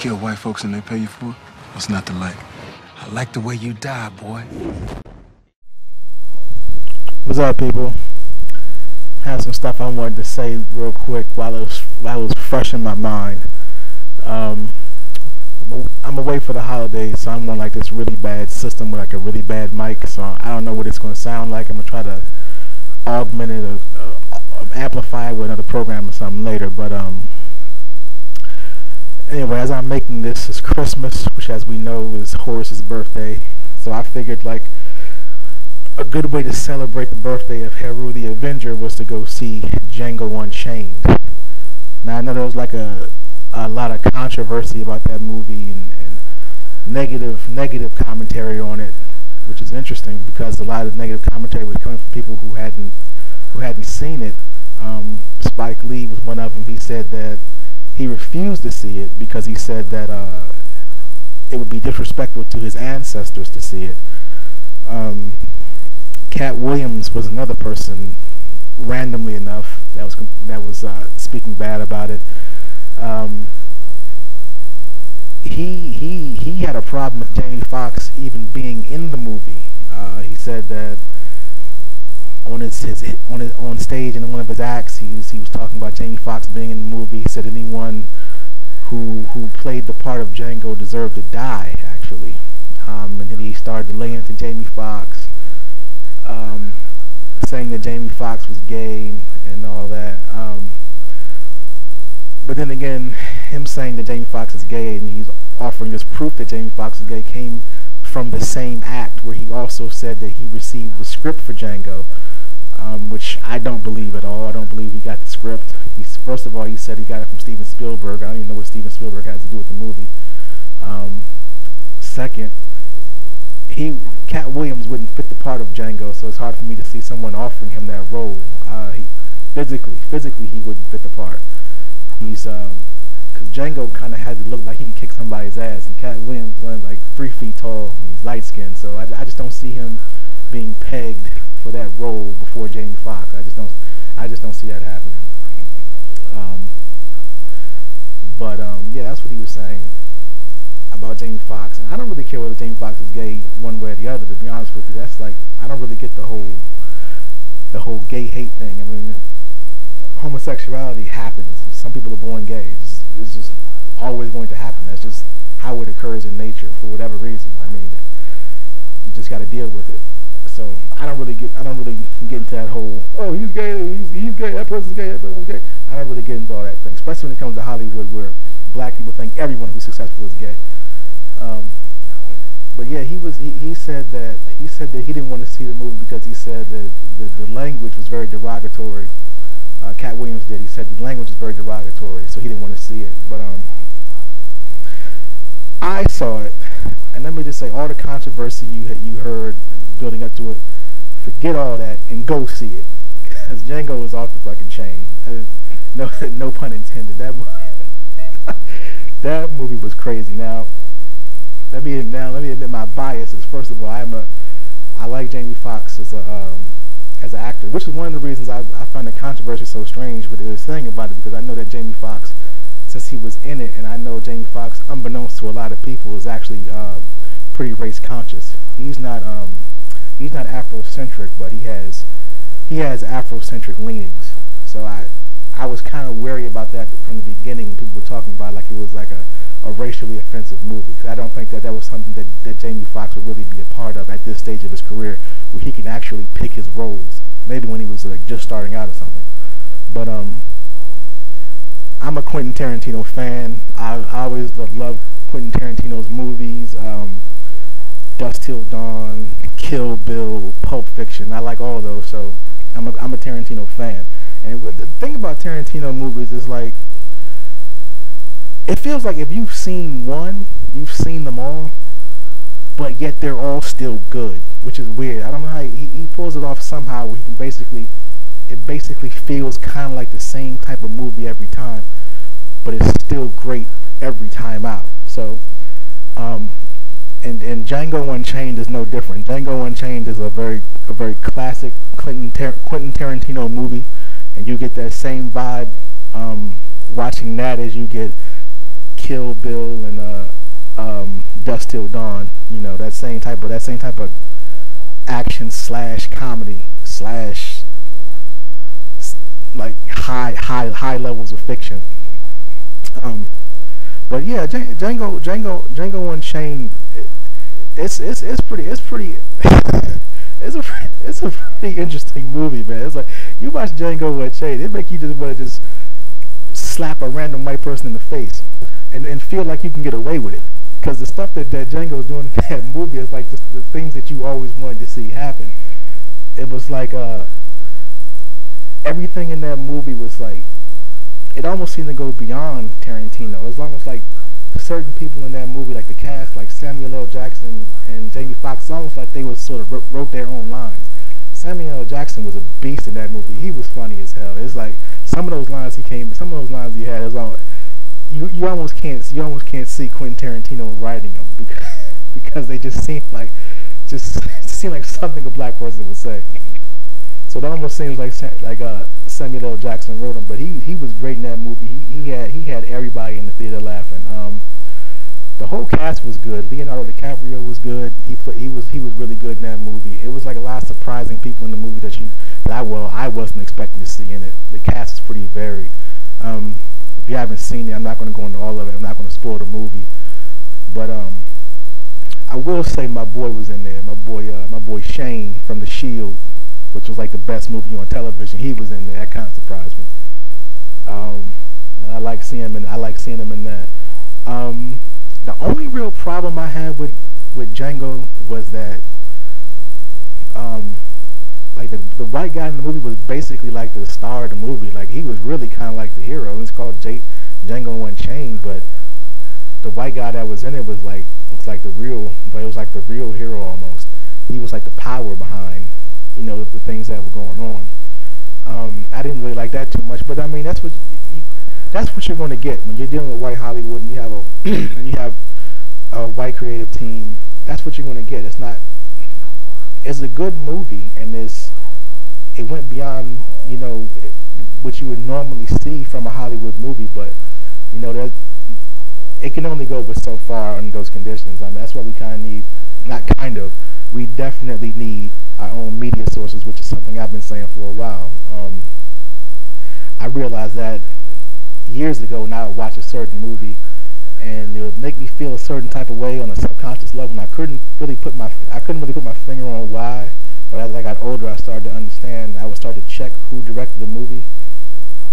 kill white folks and they pay you for it? What's not to like? I like the way you die, boy. What's up, people? I have some stuff I wanted to say real quick while it was fresh in my mind. I'm away for the holidays, so I'm on like this really bad system with like a really bad mic, so I don't know what it's going to sound like. I'm going to try to augment it or amplify it with another program or something later, but anyway, as I'm making this, it's Christmas, which as we know is Horace's birthday, so I figured like a good way to celebrate the birthday of Heru the Avenger was to go see Django Unchained. Now I know there was like a lot of controversy about that movie and negative commentary on it, which is interesting because a lot of negative commentary was coming from people who hadn't seen it. Spike Lee was one of them. He said that he refused to see it because he said that it would be disrespectful to his ancestors to see it. Cat Williams was another person, randomly enough, that was speaking bad about it. He had a problem with Jamie Foxx even being in the movie. He said that on stage in one of his acts, he was talking about Jamie Foxx being in the movie. He said anyone who played the part of Django deserved to die, actually. And then he started to lay into Jamie Foxx, saying that Jamie Foxx was gay and all that. But then again, him saying that Jamie Foxx is gay and he's offering this proof that Jamie Foxx is gay came from the same act where he also said that he received the script for Django, which I don't believe at all. I don't believe he got the script. First of all, he said he got it from Steven Spielberg. I don't even know what Steven Spielberg has to do with the movie. Second, Cat Williams wouldn't fit the part of Django, so it's hard for me to see someone offering him that role. Physically, he wouldn't fit the part. Because Django kind of had to look like he could kick somebody's ass, and Cat Williams is only like 3 feet tall, and he's light skinned, so I just don't see him being pegged for that role before Jamie Foxx. I just don't see that happening. Yeah, that's what he was saying about Jamie Foxx, and I don't really care whether Jamie Foxx is gay one way or the other. To be honest with you, that's like I don't really get the whole gay hate thing. I mean, homosexuality happens. Some people are born gay. It's just always going to happen. That's just how it occurs in nature for whatever reason. I mean, you just got to deal with it. So I don't really get into that whole he's gay, he's gay, that person's gay, that person's gay. I don't really get into all that thing, especially when it comes to Hollywood, where black people think everyone who's successful is gay. But yeah, he said that he didn't want to see the movie because he said that the language was very derogatory. Cat Williams did. He said the language is very derogatory, so he didn't want to see it. But I saw it, and let me just say, all the controversy you heard building up to it, forget all that and go see it, because Django is off the fucking chain. No pun intended. That movie was crazy. Now let me admit my biases. First of all, I like Jamie Foxx as an actor, which is one of the reasons I find the controversy so strange with this thing about it, because I know that Jamie Foxx, since he was in it, and I know Jamie Foxx, unbeknownst to a lot of people, is actually pretty race conscious. He's not Afrocentric, but he has Afrocentric leanings. So I was kind of wary about that from the beginning. People were talking about it like it was like a racially offensive movie, because I don't think that was something that Jamie Foxx would really be a part of at this stage of his career, where he can actually pick his roles. Maybe when he was like just starting out or something. But I'm a Quentin Tarantino fan. I always loved Quentin Tarantino's movies. Dusk Till Dawn, Kill Bill, Pulp Fiction. I like all those, so I'm a Tarantino fan. And the thing about Tarantino movies is like, it feels like if you've seen one, you've seen them all, but yet they're all still good, which is weird. I don't know how he pulls it off somehow, where he can it basically feels kind of like the same type of movie every time, but it's still great every time out. So, and Django Unchained is no different. Django Unchained is a very classic Quentin Tarantino movie, and you get that same vibe watching that as you get Kill Bill and Dust Till Dawn. You know, that same type of action slash comedy slash like high levels of fiction. But yeah, Django Unchained. It's pretty it's a pretty interesting movie, man. It's like you watch Django Unchained, it make you just want to just slap a random white person in the face and feel like you can get away with it. Because the stuff that Django's doing in that movie is like just the things that you always wanted to see happen. It was like everything in that movie was like, it almost seemed to go beyond Tarantino. It was almost like certain people in that movie, like the cast, like Samuel L. Jackson and Jamie Foxx, it's almost like they was sort of wrote their own lines. Samuel L. Jackson was a beast in that movie. He was funny as hell. It's like some of those lines he had, is all, you almost can't see Quentin Tarantino writing them because they just seem like something a black person would say. So it almost seems like Samuel L. Jackson wrote him, but he was great in that movie. He had everybody in the theater laughing. The whole cast was good. Leonardo DiCaprio was good. He was really good in that movie. It was like a lot of surprising people in the movie that I wasn't expecting to see in it. The cast is pretty varied. If you haven't seen it, I'm not going to go into all of it. I'm not going to spoil the movie, but I will say my boy was in there. My boy Shane from The Shield, which was like the best movie on television. He was in there. That kind of surprised me. And I like seeing him in that. The only real problem I had with Django was that like the white guy in the movie was basically like the star of the movie. Like he was really kind of like the hero. It was called Django Unchained, but the white guy that was in it was like the real hero almost. He was like the power behind, you know, the things that were going on. I didn't really like that too much, but I mean that's what you're going to get when you're dealing with white Hollywood and you have a white creative team. That's what you're going to get. It's a good movie, and it went beyond, you know, what you would normally see from a Hollywood movie, but you know that it can only go but so far under those conditions. I mean, that's why we definitely need our own media sources, which is something I've been saying for a while. I realized that years ago when I would watch a certain movie and it would make me feel a certain type of way on a subconscious level, and I couldn't really put my finger on why. But as I got older, I started to understand. I would start to check who directed the movie,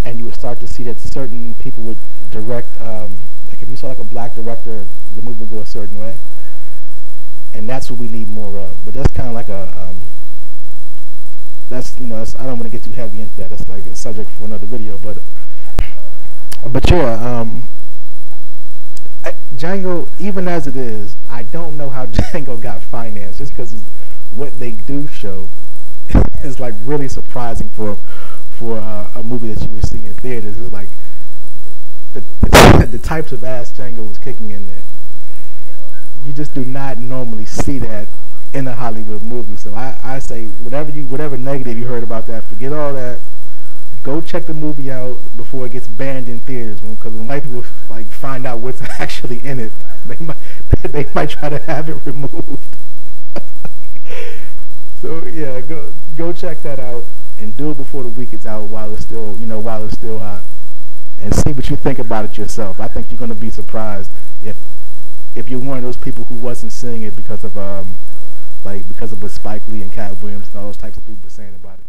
and you would start to see that certain people would direct. Like if you saw like a black director, the movie would go a certain way, and that's what we need more of. But that's kind of like I don't want to get too heavy into that. That's like a subject for another video. But yeah, Django, even as it is, I don't know how Django got financed, just because what they do show is like really surprising for a movie that you would see in theaters. It's like the types of ass Django was kicking in there. You just do not normally see that in a Hollywood movie. So I say whatever negative you heard about that, forget all that. Go check the movie out before it gets banned in theaters, because when white people like find out what's actually in it, they might try to have it removed. So yeah, go check that out and do it before the week is out while it's still hot, and see what you think about it yourself. I think you're gonna be surprised if you're one of those people who wasn't seeing it because of what Spike Lee and Cat Williams and all those types of people were saying about it.